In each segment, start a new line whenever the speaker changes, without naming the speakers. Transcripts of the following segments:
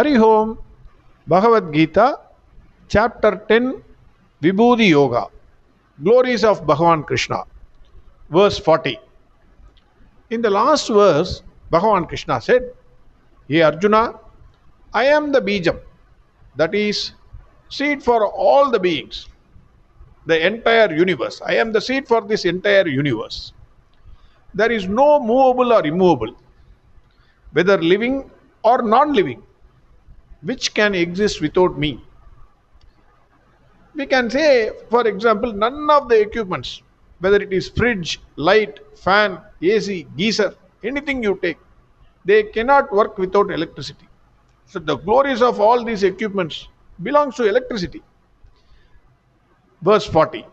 Home, Bhagavad Gita, Chapter 10, Vibhuti Yoga, Glories of Bhagwan Krishna, verse 40. In the last verse, Bhagwan Krishna said, Hey Arjuna, I am the Bijam, that is, seed for all the beings, the entire universe. I am the seed for this entire universe. There is no movable or immovable, whether living or non living, which can exist without me. We can say, for example, none of the equipments, whether it is fridge, light, fan, AC, geyser, anything you take, they cannot work without electricity. So the glories of all these equipments belongs to electricity. Verse 40.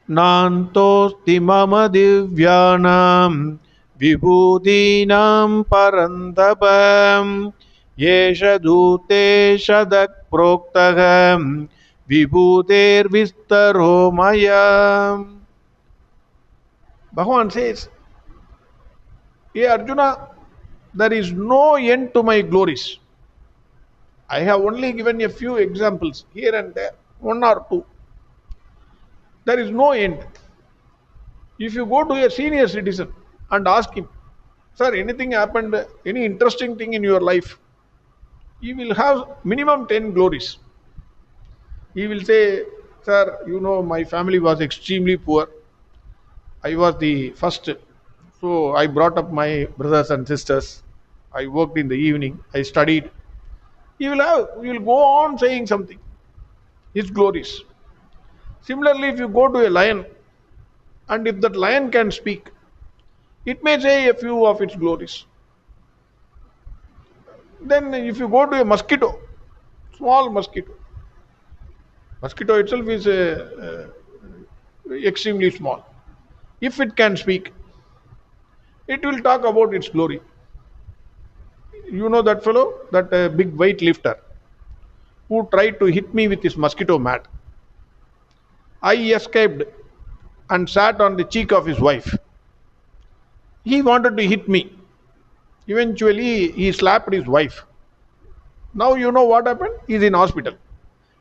Nantosti mama divyanam vibhudinam parandabam yesha dute shadak proktagam vibhuder vistaro mayam. Bhagavan says, Hey Arjuna, there is no end to my glories. I have only given a few examples here and there, one or two. There is no end. If you go to a senior citizen and ask him, Sir, anything happened, any interesting thing in your life? He will have minimum 10 glories. He will say, Sir, my family was extremely poor. I was the first. So I brought up my brothers and sisters. I worked in the evening. I studied. He will go on saying something. His glories. Similarly, if you go to a lion, and if that lion can speak, it may say a few of its glories. Then if you go to a mosquito, small mosquito itself is extremely small. If it can speak, it will talk about its glory. You know that fellow, that big weightlifter, who tried to hit me with his mosquito mat. I escaped and sat on the cheek of his wife. He wanted to hit me. Eventually, he slapped his wife. Now you know what happened? He is in hospital.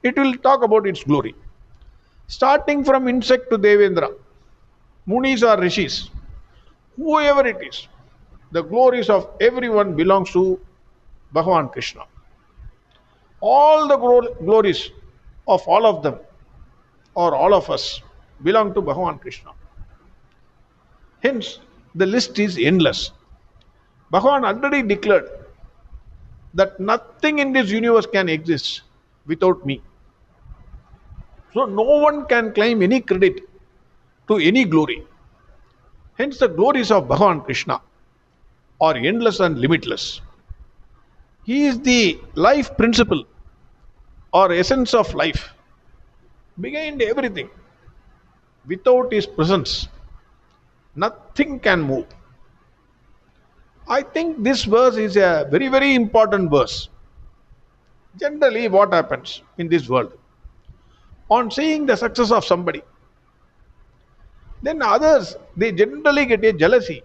It will talk about its glory. Starting from insect to Devendra, Munis or Rishis, whoever it is, the glories of everyone belongs to Bhagwan Krishna. All the glories of all of them, or all of us, belong to Bhagwan Krishna. Hence, the list is endless. Bhagavan already declared that nothing in this universe can exist without me. So no one can claim any credit to any glory. Hence the glories of Bhagwan Krishna are endless and limitless. He is the life principle or essence of life, behind everything. Without his presence, nothing can move. I think this verse is a very, very important verse. Generally, what happens in this world? On seeing the success of somebody, then others, they generally get a jealousy.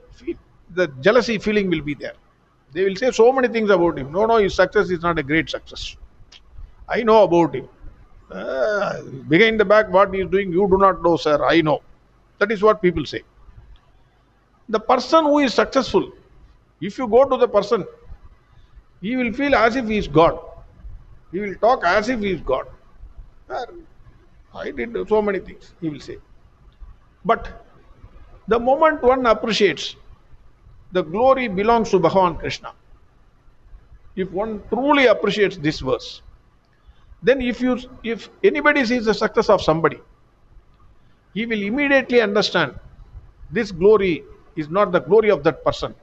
The jealousy feeling will be there. They will say so many things about him. No, his success is not a great success. I know about him. Behind the back, what he is doing, you do not know, sir. I know. That is what people say. The person who is successful, if you go to the person, he will feel as if he is God. He will talk as if he is God. I did so many things, he will say. But the moment one appreciates, the glory belongs to Bhagwan Krishna. If one truly appreciates this verse, then if anybody sees the success of somebody, he will immediately understand this glory is not the glory of that person.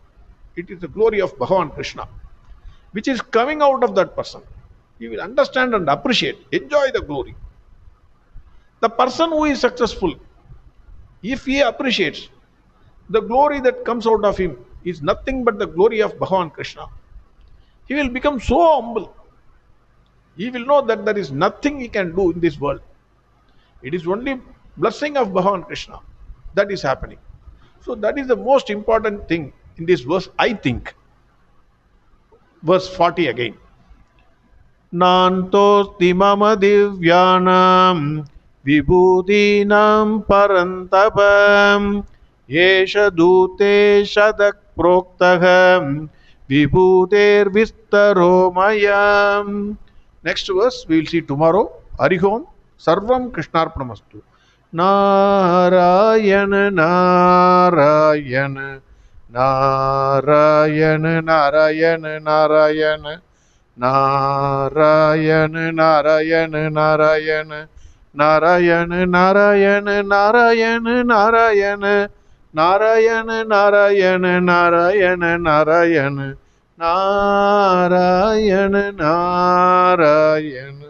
It is the glory of Bhagwan Krishna, which is coming out of that person. He will understand and appreciate, enjoy the glory. The person who is successful, if he appreciates, the glory that comes out of him is nothing but the glory of Bhagwan Krishna. He will become so humble. He will know that there is nothing he can do in this world. It is only blessing of Bhagwan Krishna that is happening. So that is the most important thing in this verse, I think. Verse 40 again. Nantosti mama divyanam vibhudinam parantapam yesha dute shadak proktaham vibhuder vistaro mayam. Next verse we will see tomorrow. Harihom Sarvam Krishnarpnamastu. Narayana Narayana Narayana Narayana Narayana Narayana Narayana Narayana Narayana Narayana Narayana Narayana Narayana Narayana Narayana Narayana Narayana Narayana